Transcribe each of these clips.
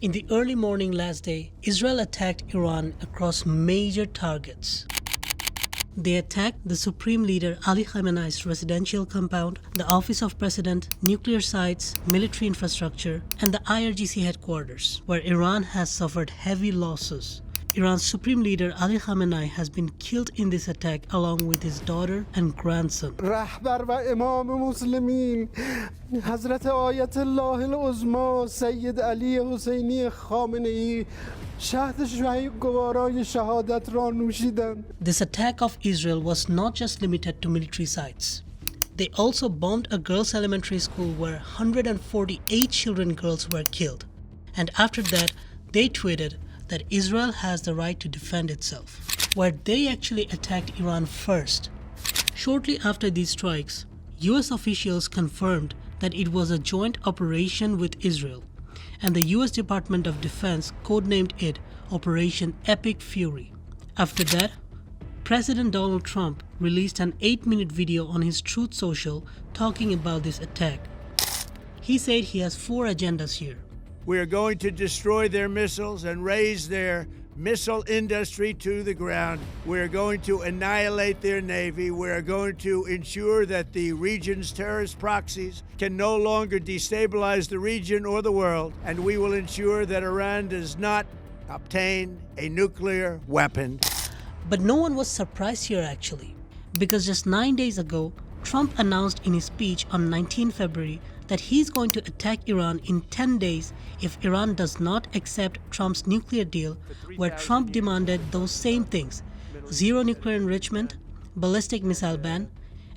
In the early morning last day, Israel attacked Iran across major targets. They attacked the Supreme Leader Ali Khamenei's residential compound, the Office of President, nuclear sites, military infrastructure, and the IRGC headquarters, where Iran has suffered heavy losses. Iran's Supreme Leader Ali Khamenei has been killed in this attack along with his daughter and grandson. رهبر و امام مسلمین حضرت آیت الله العظما سید علی حسینی خامنه‌ای شهد شهید گوارای شهادت را نوشیدند. This attack of Israel was not just limited to military sites. They also bombed a girls' elementary school where 148 children girls were killed. And after that, they tweeted that Israel has the right to defend itself, where they actually attacked Iran first. Shortly after these strikes, US officials confirmed that it was a joint operation with Israel, and the US Department of Defense codenamed it Operation Epic Fury. After that, President Donald Trump released an 8-minute video on his Truth Social talking about this attack. He said he has 4 agendas here. We are going to destroy their missiles and raise their missile industry to the ground. We are going to annihilate their navy. We are going to ensure that the region's terrorist proxies can no longer destabilize the region or the world. And we will ensure that Iran does not obtain a nuclear weapon. But no one was surprised here actually, because just 9 days ago, Trump announced in his speech on 19 February that he's going to attack Iran in 10 days if Iran does not accept Trump's nuclear deal, where Trump demanded those same things: zero nuclear enrichment, ballistic missile ban,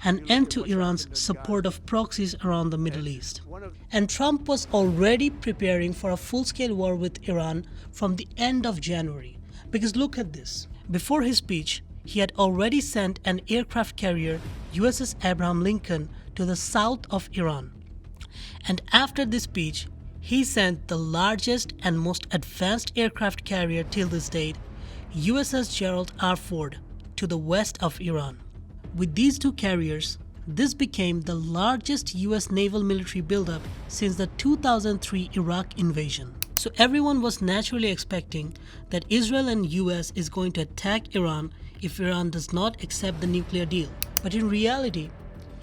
an end to Iran's support of proxies around the Middle East. And Trump was already preparing for a full-scale war with Iran from the end of January. Because look at this. Before his speech, he had already sent an aircraft carrier, USS Abraham Lincoln, to the south of Iran. And after this speech, he sent the largest and most advanced aircraft carrier till this date, USS Gerald R. Ford, to the west of Iran. With these 2 carriers, this became the largest US naval military buildup since the 2003 Iraq invasion. So everyone was naturally expecting that Israel and US is going to attack Iran if Iran does not accept the nuclear deal. But in reality,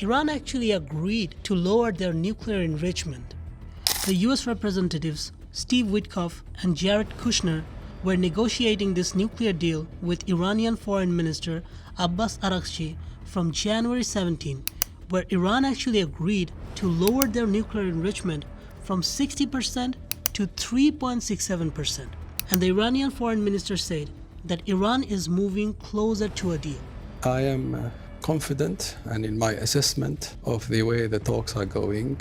Iran actually agreed to lower their nuclear enrichment. The US representatives Steve Witkoff and Jared Kushner were negotiating this nuclear deal with Iranian Foreign Minister Abbas Araghchi from January 17, where Iran actually agreed to lower their nuclear enrichment from 60% to 3.67%. And the Iranian Foreign Minister said that Iran is moving closer to a deal. I am confident, and in my assessment of the way the talks are going,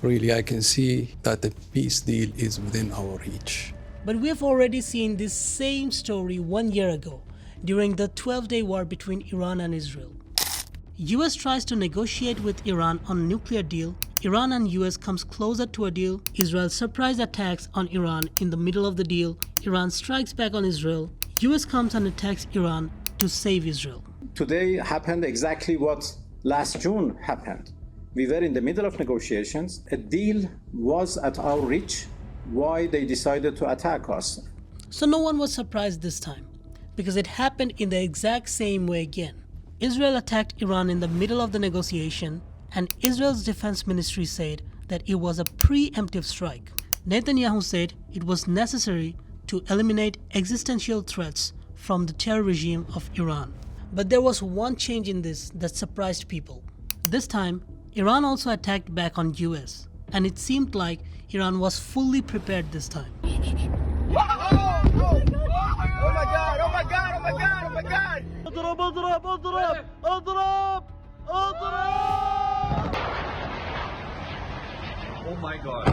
really I can see that the peace deal is within our reach. But we have already seen this same story 1 year ago, during the 12-day war between Iran and Israel. US tries to negotiate with Iran on a nuclear deal. Iran and US comes closer to a deal. Israel surprise attacks on Iran in the middle of the deal. Iran strikes back on Israel. US comes and attacks Iran to save Israel. Today happened exactly what last June happened. We were in the middle of negotiations. A deal was at our reach. Why they decided to attack us? So no one was surprised this time, because it happened in the exact same way again. Israel attacked Iran in the middle of the negotiation, and Israel's defense ministry said that it was a preemptive strike. Netanyahu said it was necessary to eliminate existential threats from the terror regime of Iran. But there was one change in this that surprised people. This time, Iran also attacked back on US, and it seemed like Iran was fully prepared this time. Oh my God! Oh my God! Oh my God! Oh my God! اضرب اضرب اضرب اضرب اضرب. Oh my God!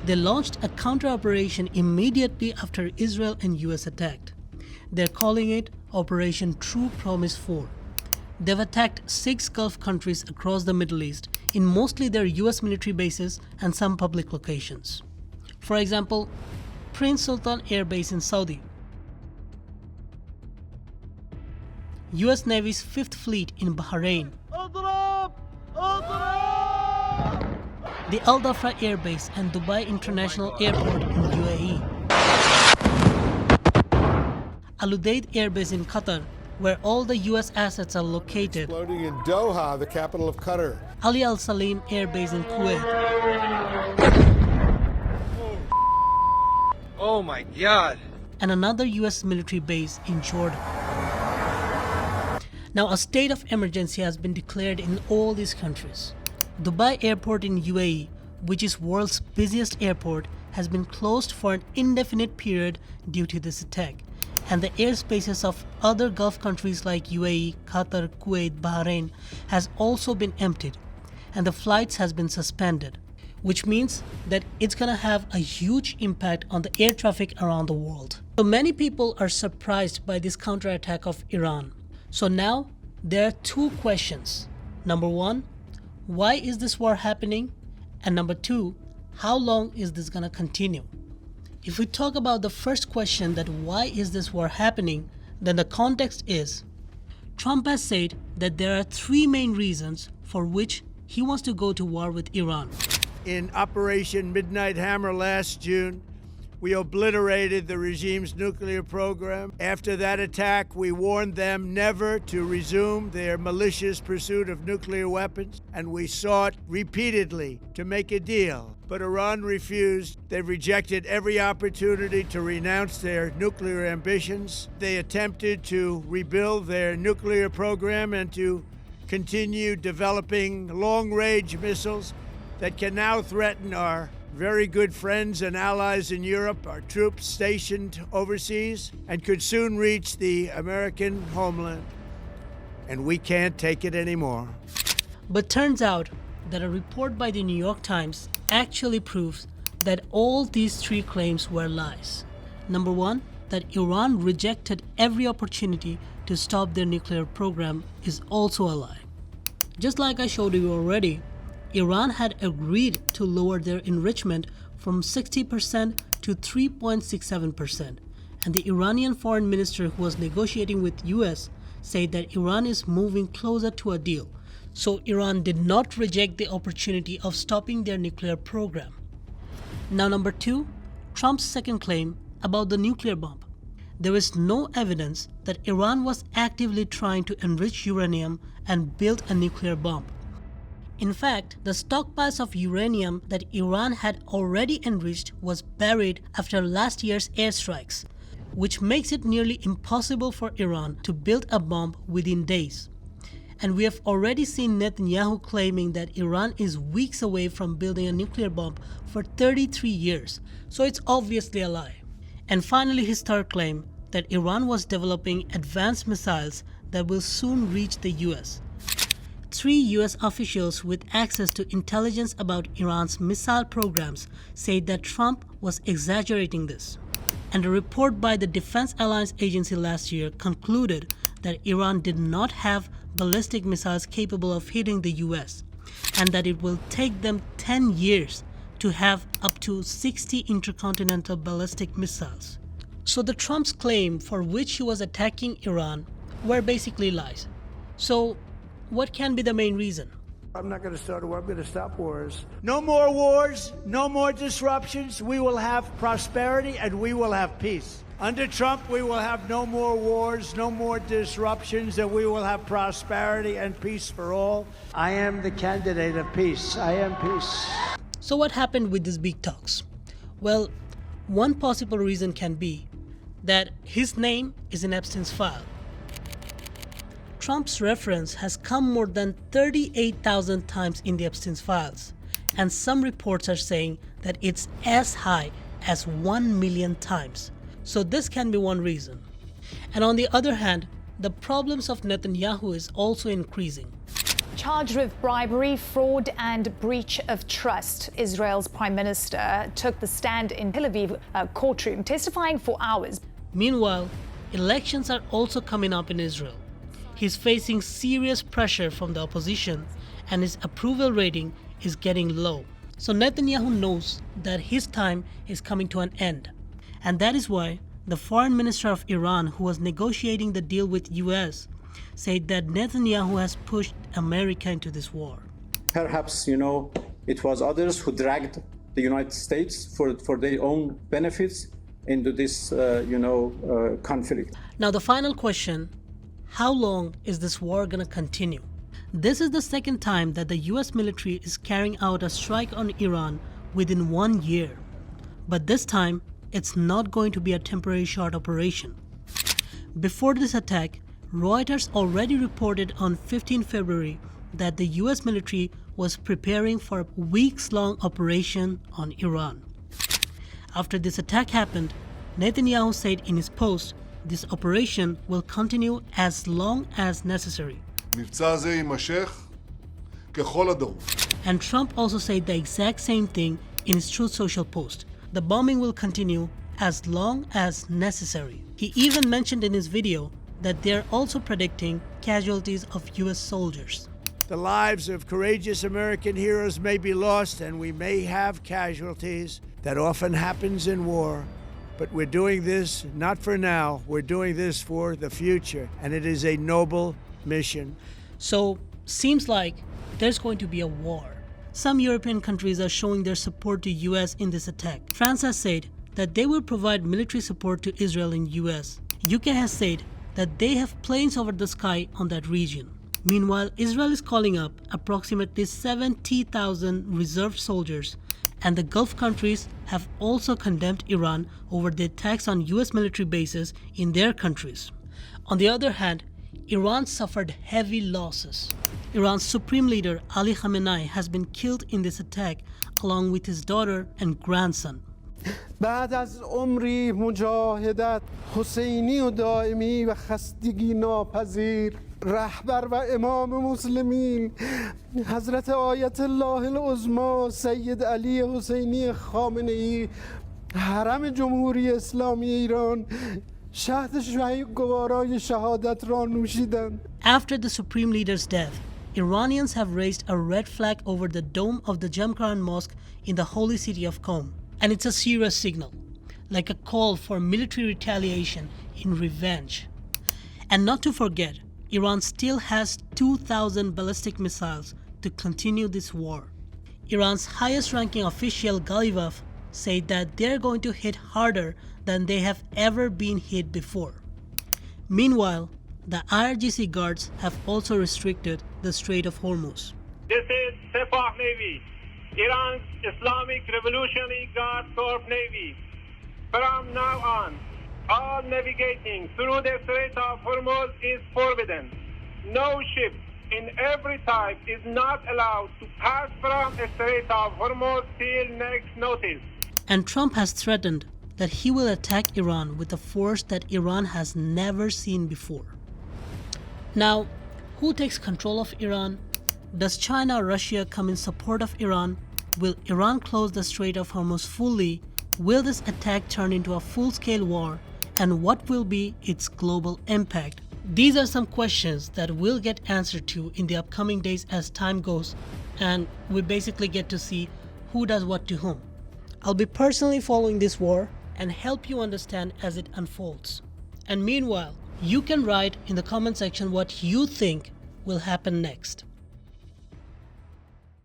They launched a counter-operation immediately after Israel and US attacked. They're calling it Operation True Promise 4. They've attacked 6 Gulf countries across the Middle East, in mostly their US military bases and some public locations. For example, Prince Sultan Air Base in Saudi, US Navy's 5th Fleet in Bahrain, the Al Dhafra Air Base and Dubai International Airport in UAE, Al Udeid Air Base in Qatar, where all the US assets are located, Exploding in Doha, the capital of Qatar. Ali Al Salim Air Base in Kuwait, Oh my God. and another US military base in Jordan. Now, a state of emergency has been declared in all these countries. Dubai Airport in UAE, which is world's busiest airport, has been closed for an indefinite period due to this attack. And the airspaces of other Gulf countries like UAE, Qatar, Kuwait, Bahrain has also been emptied, and the flights has been suspended, which means that it's gonna have a huge impact on the air traffic around the world. So many people are surprised by this counterattack of Iran. So now there are two questions. Number one, why is this war happening? And number two, how long is this gonna continue? If we talk about the first question, that why is this war happening, then the context is Trump has said that there are three main reasons for which he wants to go to war with Iran. In Operation Midnight Hammer last June, we obliterated the regime's nuclear program. After that attack, we warned them never to resume their malicious pursuit of nuclear weapons, and we sought repeatedly to make a deal. But Iran refused. They rejected every opportunity to renounce their nuclear ambitions. They attempted to rebuild their nuclear program and to continue developing long-range missiles that can now threaten our very good friends and allies in Europe, our troops stationed overseas, and could soon reach the American homeland. And we can't take it anymore. But turns out that a report by the New York Times actually proves that all these three claims were lies. Number one, that Iran rejected every opportunity to stop their nuclear program is also a lie. Just like I showed you already, Iran had agreed to lower their enrichment from 60% to 3.67%, and the Iranian foreign minister who was negotiating with US said that Iran is moving closer to a deal. So Iran did not reject the opportunity of stopping their nuclear program. Now number two, Trump's second claim about the nuclear bomb. There is no evidence that Iran was actively trying to enrich uranium and build a nuclear bomb. In fact, the stockpiles of uranium that Iran had already enriched was buried after last year's airstrikes, which makes it nearly impossible for Iran to build a bomb within days. And we have already seen Netanyahu claiming that Iran is weeks away from building a nuclear bomb for 33 years, so it's obviously a lie. And finally, his third claim, that Iran was developing advanced missiles that will soon reach the US. 3 US officials with access to intelligence about Iran's missile programs said that Trump was exaggerating this. And a report by the Defense Alliance Agency last year concluded that Iran did not have ballistic missiles capable of hitting the US, and that it will take them 10 years to have up to 60 intercontinental ballistic missiles. So the Trump's claim for which he was attacking Iran were basically lies. So what can be the main reason? I'm not going to start a war. I'm going to stop wars. No more wars, no more disruptions. We will have prosperity and we will have peace. Under Trump, we will have no more wars, no more disruptions, and we will have prosperity and peace for all. I am the candidate of peace. I am peace. So what happened with these big talks? Well, one possible reason can be that his name is in Epstein's file. Trump's reference has come more than 38,000 times in the Epstein's files, and some reports are saying that it's as high as 1 million times. So this can be one reason. And on the other hand, the problems of Netanyahu is also increasing. Charged with bribery, fraud and breach of trust, Israel's Prime Minister took the stand in Tel Aviv courtroom, testifying for hours. Meanwhile, elections are also coming up in Israel. He's facing serious pressure from the opposition, and his approval rating is getting low. So Netanyahu knows that his time is coming to an end. And that is why the foreign minister of Iran, who was negotiating the deal with US, said that Netanyahu has pushed America into this war. Perhaps, it was others who dragged the United States for their own benefits into this, conflict. Now the final question, how long is this war going to continue? This is the second time that the US military is carrying out a strike on Iran within 1 year. But this time, it's not going to be a temporary short operation. Before this attack, Reuters already reported on 15 February that the US military was preparing for a weeks-long operation on Iran. After this attack happened, Netanyahu said in his post, this operation will continue as long as necessary. And Trump also said the exact same thing in his Truth Social post. The bombing will continue as long as necessary. He even mentioned in his video that they're also predicting casualties of US soldiers. The lives of courageous American heroes may be lost and we may have casualties. That often happens in war. But we're doing this not for now, we're doing this for the future. And it is a noble mission. So, seems like there's going to be a war. Some European countries are showing their support to US in this attack. France has said that they will provide military support to Israel in US. UK has said that they have planes over the sky on that region. Meanwhile, Israel is calling up approximately 70,000 reserve soldiers, and the Gulf countries have also condemned Iran over the attacks on US military bases in their countries. On the other hand, Iran suffered heavy losses. Iran's supreme leader Ali Khamenei has been killed in this attack along with his daughter and grandson. بعد از عمری مجاهدت حسینی و دائمی و خستگی ناپذیر رهبر و امام مسلمین حضرت آیت الله العظما سید علی حسینی خامنه‌ای حرم جمهوری اسلامی ایران شهد گوارای شهادت را نوشیدند. After the supreme leader's death, Iranians have raised a red flag over the dome of the Jamkran Mosque in the holy city of Qom. And it's a serious signal, like a call for military retaliation in revenge. And not to forget, Iran still has 2,000 ballistic missiles to continue this war. Iran's highest-ranking official Galibaf said that they're going to hit harder than they have ever been hit before. Meanwhile, the IRGC guards have also restricted the Strait of Hormuz. This is Sepah Navy, Iran's Islamic Revolutionary Guard Corps Navy. From now on, all navigating through the Strait of Hormuz is forbidden. No ship in every type is not allowed to pass from the Strait of Hormuz till next notice. And Trump has threatened that he will attack Iran with a force that Iran has never seen before. Now, who takes control of Iran? Does China or Russia come in support of Iran? Will Iran close the Strait of Hormuz fully? Will this attack turn into a full-scale war? And what will be its global impact? These are some questions that we'll get answered to in the upcoming days as time goes, and we basically get to see who does what to whom. I'll be personally following this war and help you understand as it unfolds. And meanwhile, you can write in the comment section what you think will happen next.